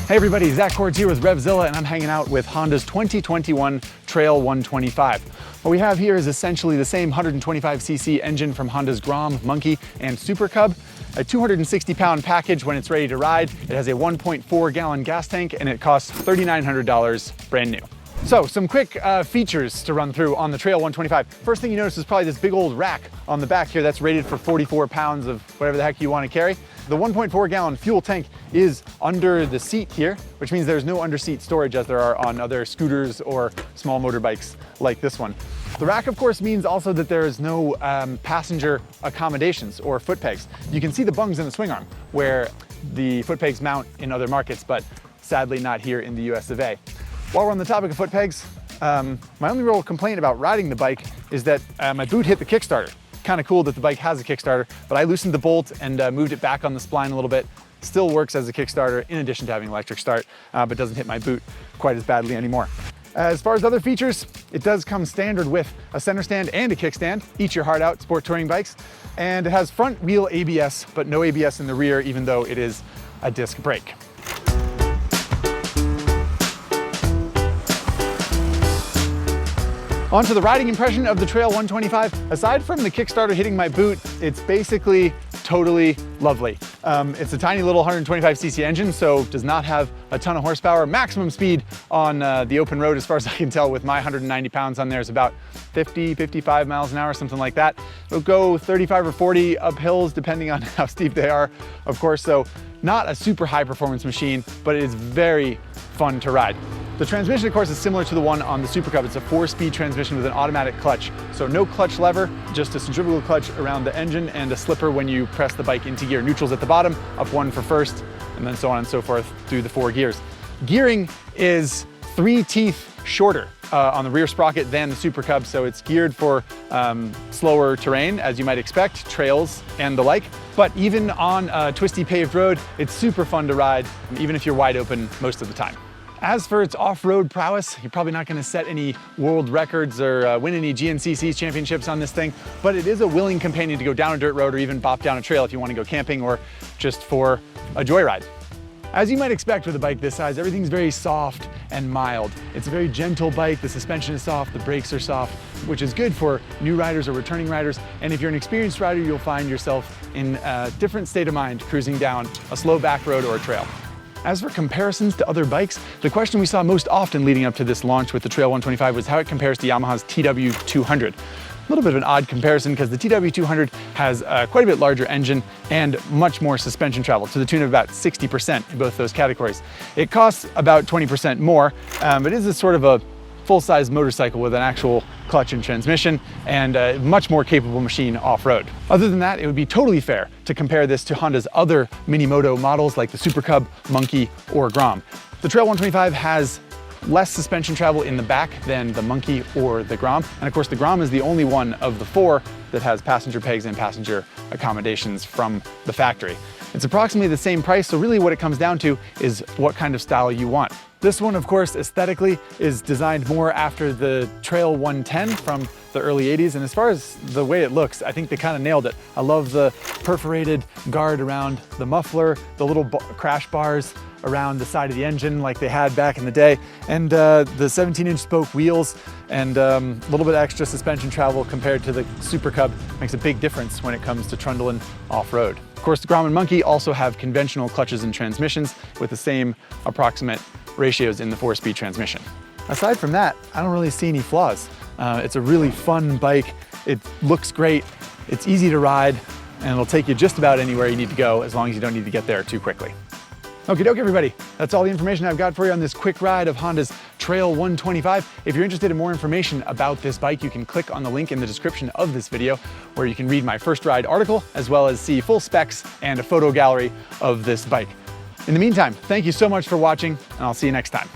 Hey everybody, Zack here with RevZilla, and I'm hanging out with Honda's 2021 Trail 125. What we have here is essentially the same 125cc engine from Honda's Grom, Monkey, and Super Cub. A 260-pound package when it's ready to ride. It has a 1.4-gallon gas tank, and it costs $3,900 brand new. So some quick features to run through on the Trail 125. First thing you notice is probably this big old rack on the back here that's rated for 44 pounds of whatever the heck you want to carry. The 1.4-gallon fuel tank is under the seat here, which means there's no under-seat storage as there are on other scooters or small motorbikes like this one. The rack, of course, means also that there is no passenger accommodations or foot pegs. You can see the bungs in the swing arm where the foot pegs mount in other markets, but sadly not here in the US of A. While we're on the topic of foot pegs, my only real complaint about riding the bike is that my boot hit the Kickstarter. Kind of cool that the bike has a Kickstarter, but I loosened the bolt and moved it back on the spline a little bit. Still works as a Kickstarter in addition to having electric start, but doesn't hit my boot quite as badly anymore. As far as other features, it does come standard with a center stand and a kickstand, eat your heart out sport touring bikes, and it has front wheel ABS, but no ABS in the rear, even though it is a disc brake. On to the riding impression of the Trail 125. Aside from the Kickstarter hitting my boot, it's basically totally lovely. It's a tiny little 125cc engine, so does not have a ton of horsepower. Maximum speed on the open road, as far as I can tell, with my 190 pounds on there, is about 50, 55 miles an hour, something like that. It'll go 35 or 40 up hills, depending on how steep they are, of course. So not a super high performance machine, but it is very fun to ride. The transmission, of course, is similar to the one on the Super Cub. It's a 4-speed transmission with an automatic clutch. So no clutch lever, just a centrifugal clutch around the engine and a slipper when you press the bike into gear. Neutral's at the bottom, up 1 for first, and then so on and so forth through the 4 gears. Gearing is 3 teeth shorter on the rear sprocket than the Super Cub, so it's geared for slower terrain, as you might expect, trails and the like. But even on a twisty paved road, it's super fun to ride, even if you're wide open most of the time. As for its off-road prowess, you're probably not going to set any world records or win any GNCC championships on this thing, but it is a willing companion to go down a dirt road or even bop down a trail if you want to go camping or just for a joyride. As you might expect with a bike this size, everything's very soft and mild. It's a very gentle bike, the suspension is soft, the brakes are soft, which is good for new riders or returning riders. And if you're an experienced rider, you'll find yourself in a different state of mind cruising down a slow back road or a trail. As for comparisons to other bikes, the question we saw most often leading up to this launch with the Trail 125 was how it compares to Yamaha's TW200. A little bit of an odd comparison because the TW200 has quite a bit larger engine and much more suspension travel, to the tune of about 60% in both those categories. It costs about 20% more, but it is a sort of a full-size motorcycle with an actual clutch and transmission and a much more capable machine off-road. Other than that, it would be totally fair to compare this to Honda's other mini-moto models like the Super Cub, Monkey, or Grom. The Trail 125 has less suspension travel in the back than the Monkey or the Grom. And of course, the Grom is the only one of the 4 that has passenger pegs and passenger accommodations from the factory. It's approximately the same price, so really what it comes down to is what kind of style you want. This one, of course, aesthetically is designed more after the Trail 110 from the early 80s. And as far as the way it looks, I think they kind of nailed it. I love the perforated guard around the muffler, the little crash bars around the side of the engine like they had back in the day, and the 17-inch spoke wheels and a little bit extra suspension travel compared to the Super Cub makes a big difference when it comes to trundling off-road. Of course, the Grom and Monkey also have conventional clutches and transmissions with the same approximate ratios in the 4-speed transmission. Aside from that, I don't really see any flaws. It's a really fun bike. It looks great. It's easy to ride, and it'll take you just about anywhere you need to go as long as you don't need to get there too quickly. Okie doke, everybody. That's all the information I've got for you on this quick ride of Honda's Trail 125. If you're interested in more information about this bike, you can click on the link in the description of this video where you can read my first ride article, as well as see full specs and a photo gallery of this bike. In the meantime, thank you so much for watching, and I'll see you next time.